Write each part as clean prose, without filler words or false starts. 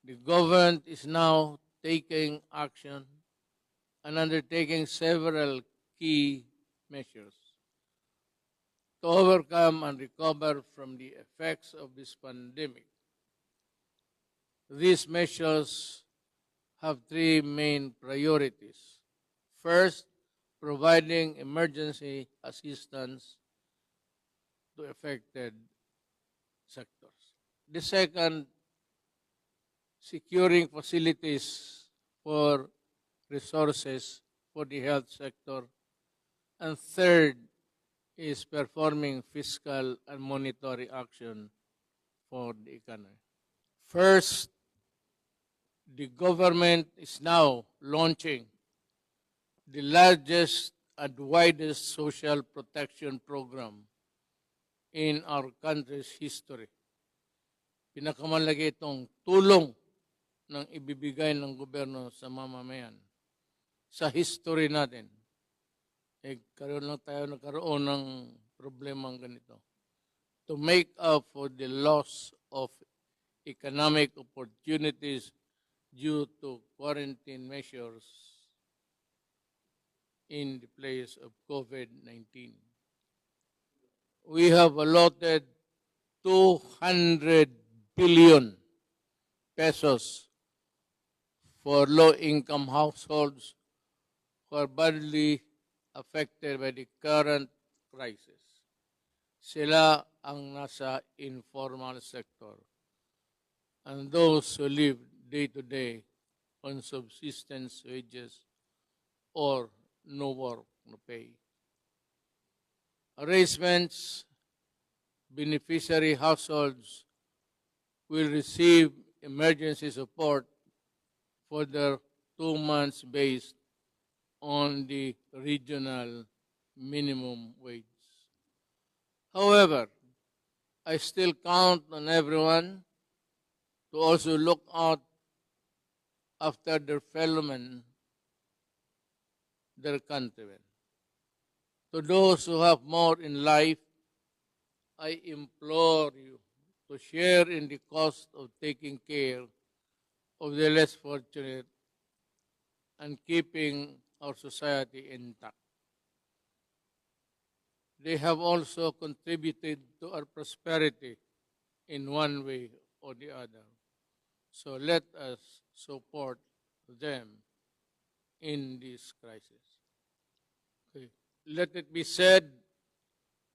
The government is now taking action and undertaking several key measures to overcome and recover from the effects of this pandemic. These measures have three main priorities. First, providing emergency assistance to affected sectors. The second, securing facilities for resources for the health sector. And third is performing fiscal and monetary action for the economy. First, the government is now launching the largest and widest social protection program in our country's history. Pinakamalaki itong tulong ng ibibigay ng gobyerno sa mamamayan sa history natin. Nagkaroon ng problemang ganito. To make up for the loss of economic opportunities due to quarantine measures in the place of COVID-19. We have allotted 200 billion pesos for low-income households who are badly affected by the current crisis. Sila ang nasa informal sector and those who live day-to-day on subsistence wages or no work, no pay. Arrangements, beneficiary households will receive emergency support for their 2 months based on the regional minimum wage. However, I still count on everyone to also look out after their fellow men, their countrymen. To those who have more in life, I implore you to share in the cost of taking care of the less fortunate and keeping our society intact. They have also contributed to our prosperity in one way or the other. So let us support them in this crisis. Okay. Let it be said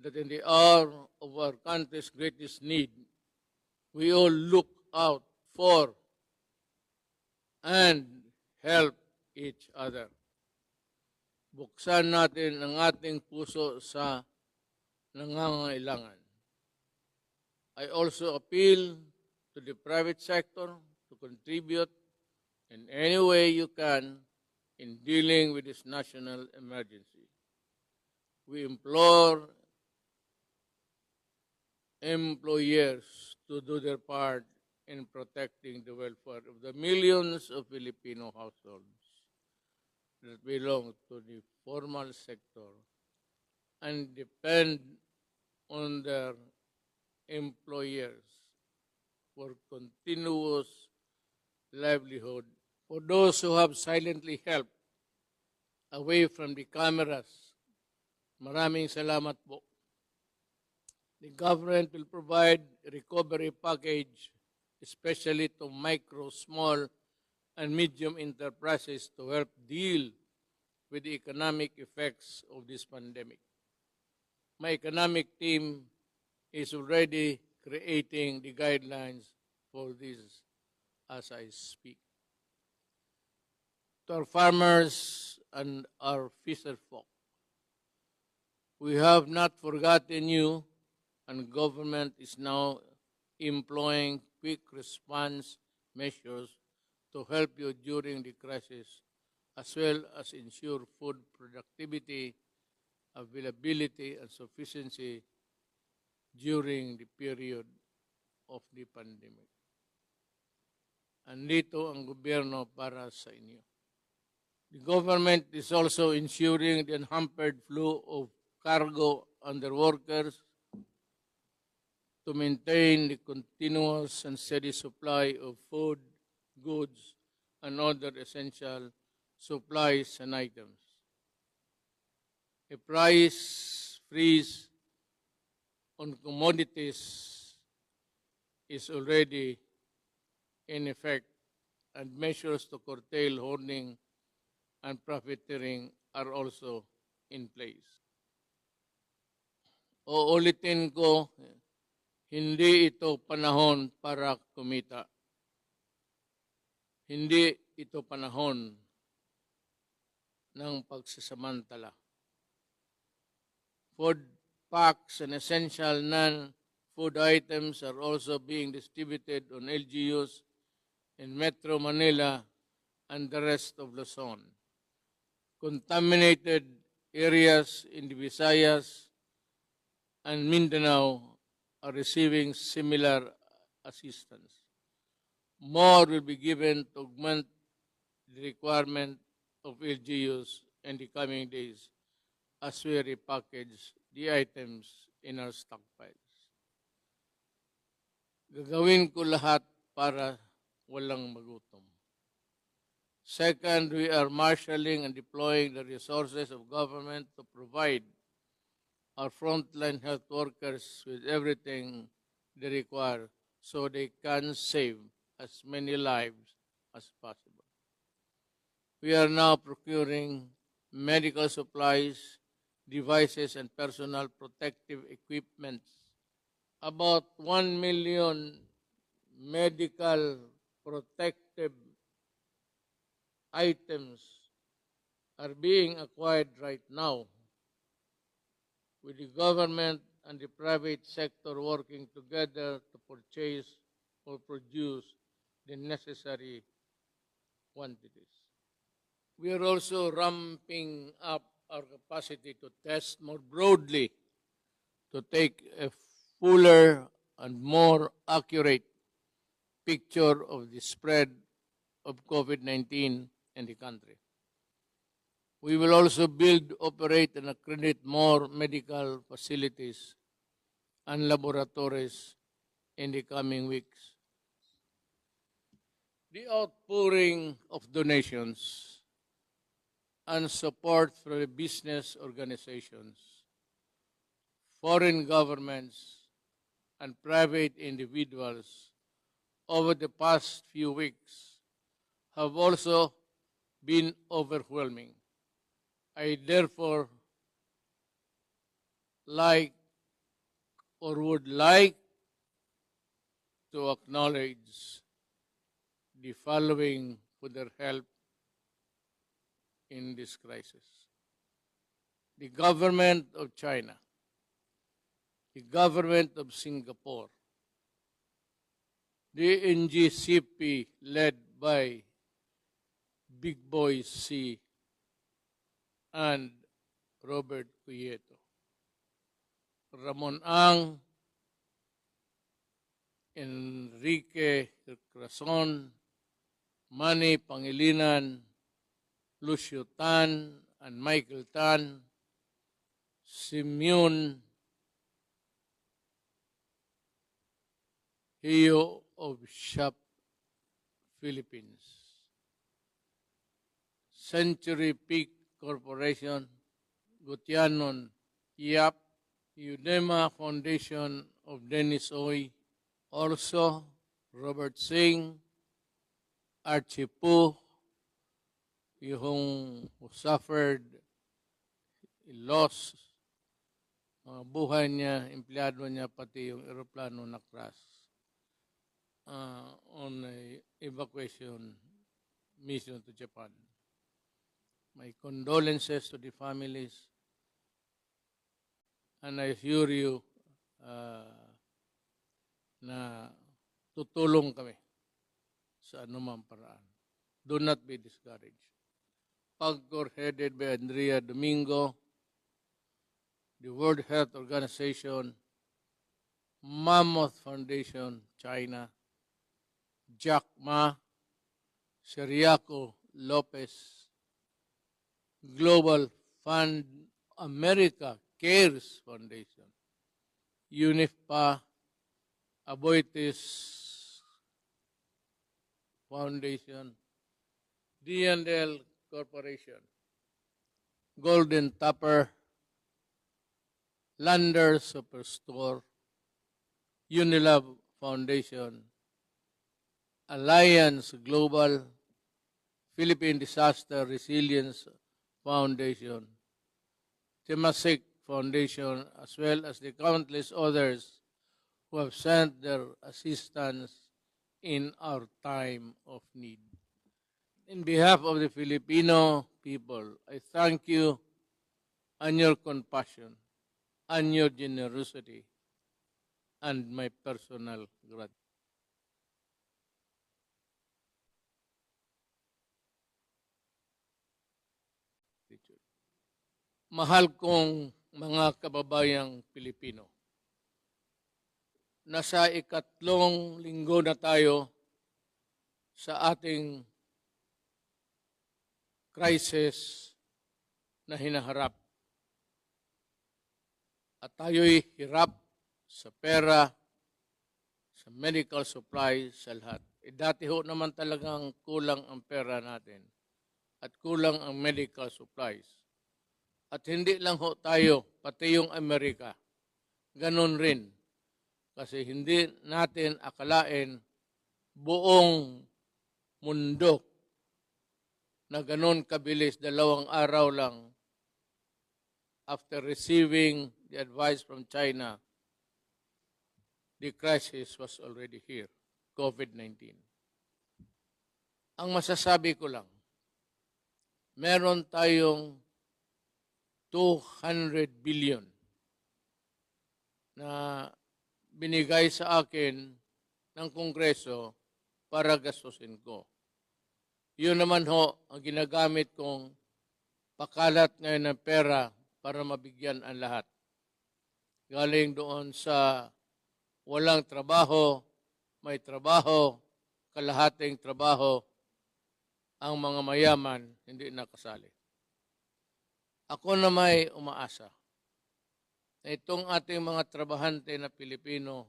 that in the hour of our country's greatest need, we all look out for and help each other. Buksan natin ang ating puso sa nangangailangan. I also appeal to the private sector to contribute in any way you can in dealing with this national emergency. We implore employers to do their part in protecting the welfare of the millions of Filipino households that belong to the formal sector and depend on their employers for continuous livelihood. For those who have silently helped away from the cameras, maraming salamat po. The government will provide a recovery package, especially to micro, small, and medium enterprises to help deal with the economic effects of this pandemic. My economic team is already creating the guidelines for this as I speak. To our farmers and our fisher folk, we have not forgotten you, and government is now employing quick response measures to help you during the crisis, as well as ensure food productivity, availability, and sufficiency during the period of the pandemic. Andito ang gobyerno para sa inyo. The government is also ensuring the unhampered flow of cargo and their workers to maintain the continuous and steady supply of food, goods, and other essential supplies and items. A price freeze on commodities is already in effect, and measures to curtail hoarding and profiteering are also in place. Uulitin ko, hindi ito panahon para kumita. Hindi ito panahon ng pagsasamantala. Food packs and essential non-food items are also being distributed on LGUs in Metro Manila and the rest of Luzon. Contaminated areas in the Visayas and Mindanao are receiving similar assistance. More will be given to augment the requirement of LGUs in the coming days as we repackage the items in our stockpiles. Gagawin ko lahat para walang magutom. Second, we are marshalling and deploying the resources of government to provide our frontline health workers with everything they require so they can save as many lives as possible. We are now procuring medical supplies, devices, and personal protective equipment. About 1 million medical protective items are being acquired right now, with the government and the private sector working together to purchase or produce the necessary quantities. We are also ramping up our capacity to test more broadly, to take a fuller and more accurate picture of the spread of COVID-19 in the country. We will also build, operate, and accredit more medical facilities and laboratories in the coming weeks. The outpouring of donations and support from the business organizations, foreign governments, and private individuals over the past few weeks have also been overwhelming. I therefore would like to acknowledge the following for their help in this crisis. The government of China, the government of Singapore, the NGCP led by Big Boy C and Robert Cuyeto, Ramon Ang, Enrique Crason, Manny Pangilinan, Lucio Tan, and Michael Tan, Simeon Hio of Shop Philippines, Century Peak Corporation, Gutianon Yap, Udema Foundation of Dennis Oy, also Robert Singh, Archie Pu, yung who suffered loss, buhay niya, empleyado niya, pati yung aeroplano na crash on a evacuation mission to Japan. My condolences to the families, and I assure you na tutulong kami sa anumang paraan. Do not be discouraged. PAGCOR headed by Andrea Domingo, the World Health Organization, Mammoth Foundation, China, Jack Ma, Seriaco Lopez, Global Fund America Cares Foundation, UNIFPA, Aboitiz Foundation, D&L Corporation, Golden Tupper, Lander Superstore, Unilab Foundation, Alliance Global, Philippine Disaster Resilience Foundation, Temasek Foundation, as well as the countless others who have sent their assistance in our time of need. In behalf of the Filipino people, I thank you and your compassion and your generosity and my personal gratitude. Mahal kong mga kababayang Pilipino, nasa ikatlong linggo na tayo sa ating crisis na hinaharap. At tayo'y hirap sa pera, sa medical supply, sa lahat. Dati ho naman talagang kulang ang pera natin at kulang ang medical supplies. At hindi lang ho tayo, pati yung Amerika. Ganon rin. Kasi hindi natin akalain buong mundo na ganon kabilis, 2 araw lang after receiving the advice from China, the crisis was already here, COVID-19. Ang masasabi ko lang, meron tayong 200 billion na binigay sa akin ng Kongreso para gastusin ko. Yun naman ho ang ginagamit kong pakalat ngayon ng pera para mabigyan ang lahat. Galing doon sa walang trabaho, may trabaho, kalahating trabaho, ang mga mayaman hindi nakasali. Ako na may umaasa na itong ating mga trabahante na Pilipino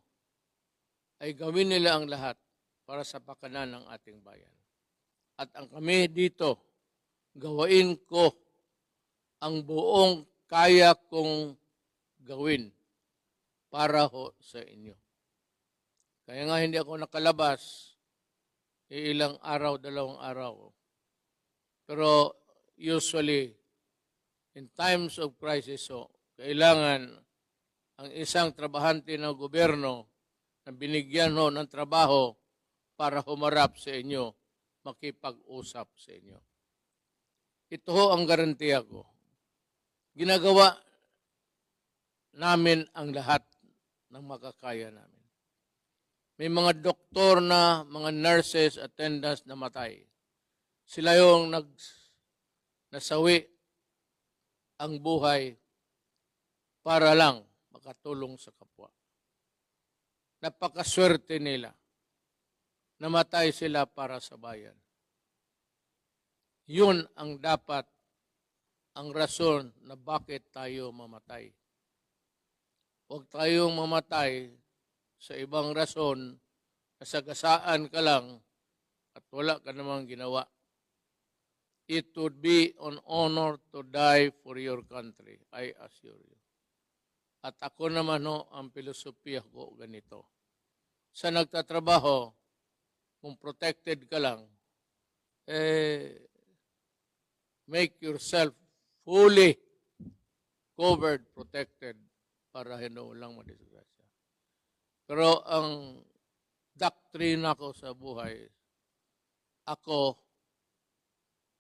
ay gawin nila ang lahat para sa pakanan ng ating bayan. At ang kami dito, gawain ko ang buong kaya kong gawin para ho sa inyo. Kaya nga hindi ako nakalabas, ilang araw, 2 araw. Pero usually, in times of crisis, kailangan ang isang trabahante ng gobyerno na binigyan ho ng trabaho para humarap sa inyo, makipag-usap sa inyo. Ito ho ang garantiya ko. Ginagawa namin ang lahat ng makakaya namin. May mga doktor na, mga nurses, attendants na matay. Sila yung nasawi ang buhay para lang makatulong sa kapwa. Napakaswerte nila. Namatay sila para sa bayan. Yun ang dapat, ang rason na bakit tayo mamatay. Huwag tayong mamatay sa ibang rason na sagasaan ka lang at wala ka namang ginawa. It would be an honor to die for your country, I assure you. At ako naman ang filosofiya ko ganito. Sa nagtatrabaho, kung protected ka lang, make yourself fully covered, protected, para hindi lang madisgrasya. Pero ang doktrina ko sa buhay, ako,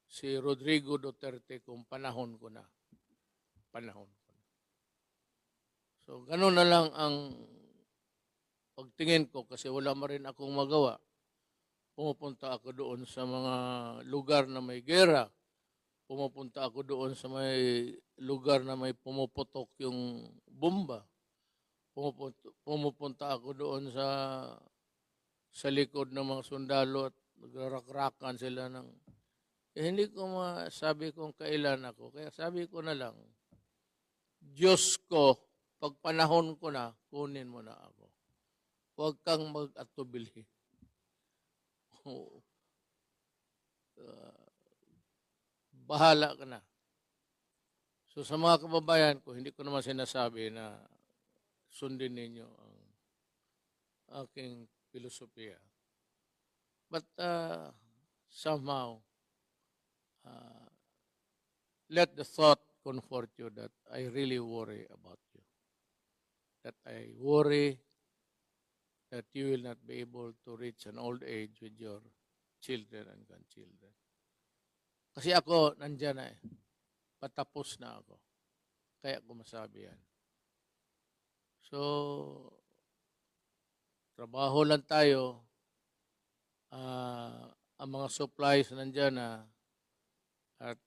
si Rodrigo Duterte, kung panahon ko na. Panahon ko na. So, gano'n na lang ang pagtingin ko kasi wala ma rin akong magawa. Pumupunta ako doon sa mga lugar na may gera. Pumupunta ako doon sa may lugar na may pumuputok yung bomba. Pumupunta ako doon sa likod ng mga sundalo at nagrakrakan sila ng... hindi ko masabi kung kailan ako. Kaya sabi ko na lang, Diyos ko, pag panahon ko na, kunin mo na ako. Huwag kang mag-atubili. bahala ka na. So sa mga kababayan ko, hindi ko naman sinasabi na sundin ninyo ang aking filosofiya. But somehow, uh, let the thought comfort you that I really worry about you. That I worry that you will not be able to reach an old age with your children and grandchildren. Kasi ako, nandyan na eh. Patapos na ako. Kaya ko masabi yan. So, trabaho lang tayo. Ang mga supplies nandyan na at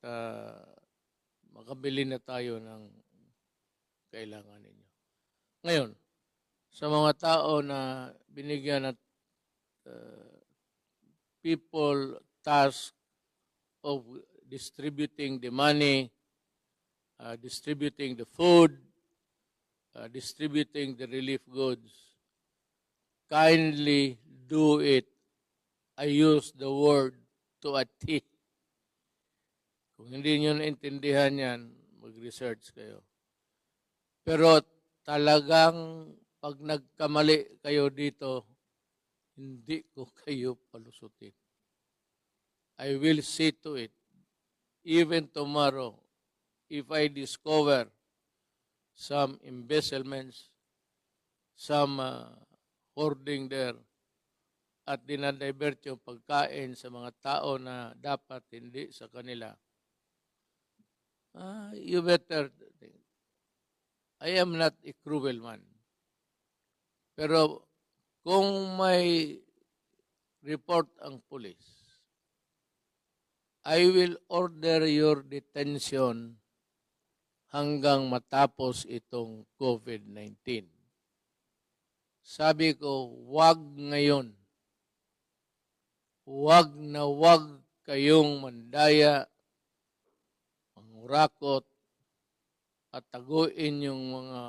makabili na tayo ng kailangan ninyo. Ngayon, sa mga tao na binigyan at people task of distributing the money, distributing the food, distributing the relief goods, kindly do it. I use the word to a T. Kung hindi nyo naintindihan yan, mag-research kayo. Pero talagang pag nagkamali kayo dito, hindi ko kayo palusutin. I will see to it. Even tomorrow, if I discover some embezzlements, some hoarding there, at dinadivert yung pagkain sa mga tao na dapat hindi sa kanila, you better think. I am not a cruel man. Pero kung may report ang pulis, I will order your detention hanggang matapos itong COVID-19. Sabi ko, wag ngayon. Wag na wag kayong mandaya, mangurakot, at taguin yung mga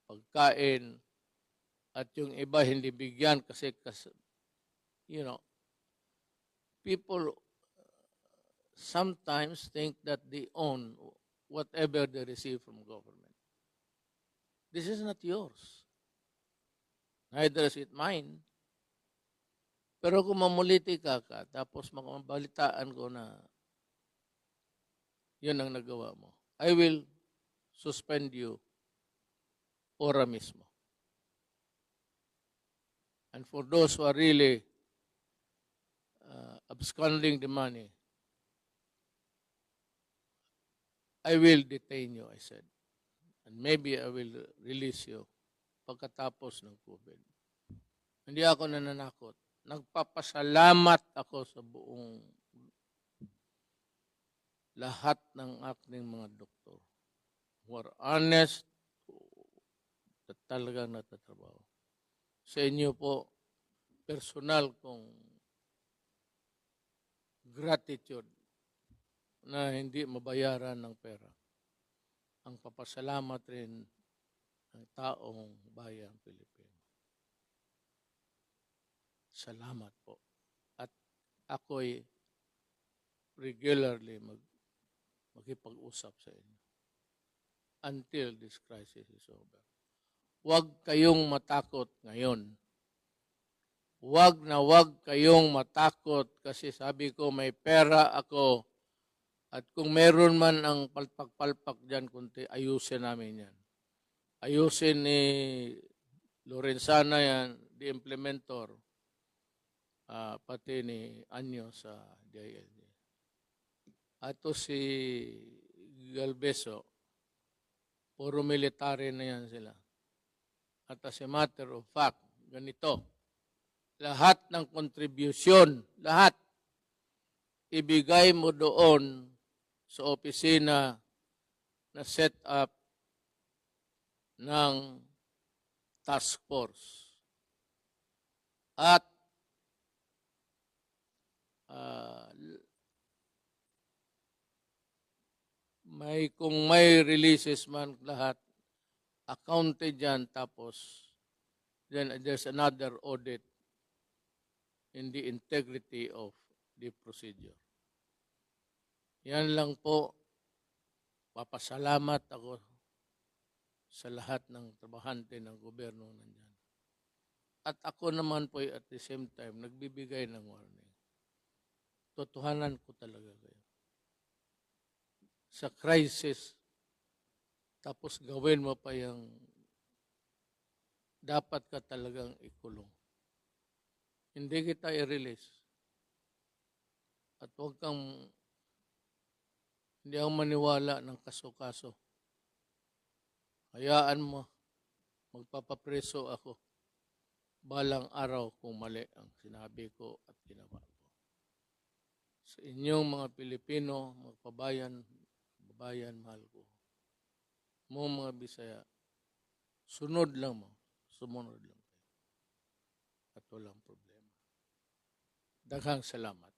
pagkain at yung iba hindi bigyan kasi you know, people sometimes think that they own whatever they receive from government. This is not yours. Neither is it mine. Pero kung mamuliti ka, tapos makabalitaan ko na yun ang nagawa mo, I will suspend you ora mismo. And for those who are really absconding the money, I will detain you, I said. And maybe I will release you pagkatapos ng COVID. Hindi ako nananakot. Nagpapasalamat ako sa buong lahat ng aking mga doktor who are honest at talagang natatrabaho. Sa inyo po, personal kong gratitude na hindi mabayaran ng pera. Ang papasalamat rin ng taong bayang Pilipino. Salamat po. At ako'y regularly makipag-usap sa inyo until this crisis is over. Huwag kayong matakot ngayon. Huwag na huwag kayong matakot kasi sabi ko may pera ako at kung meron man ang palpak-palpak dyan, kunti, ayusin namin yan. Ayusin ni Lorenzana yan, the implementor, pati ni Anyo sa DILG. Ato si Galbeso, puro military na yan sila. At as a matter of fact, ganito, lahat ng contribution, lahat, ibigay mo doon sa opisina na set up ng task force. At kung may releases man lahat, accounted dyan, tapos then there's another audit in the integrity of the procedure. Yan lang po, papasalamat ako sa lahat ng trabahante ng gobyerno nandyan. At ako naman po at the same time, nagbibigay ng warning. Totohanan ko talaga kayo. Sa crisis, tapos gawin mo pa yung dapat ka talagang ikulong. Hindi kita i-release. At huwag kang, hindi ako maniwala ng kaso-kaso. Hayaan mo, magpapapreso ako. Balang araw kung mali ang sinabi ko at ginawa ko. Sa inyong mga Pilipino, mga kababayan, babayan, mahal ko. Mo mga Bisaya, sunod lang mo. Sumunod lang kayo. At walang problema. Daghang salamat.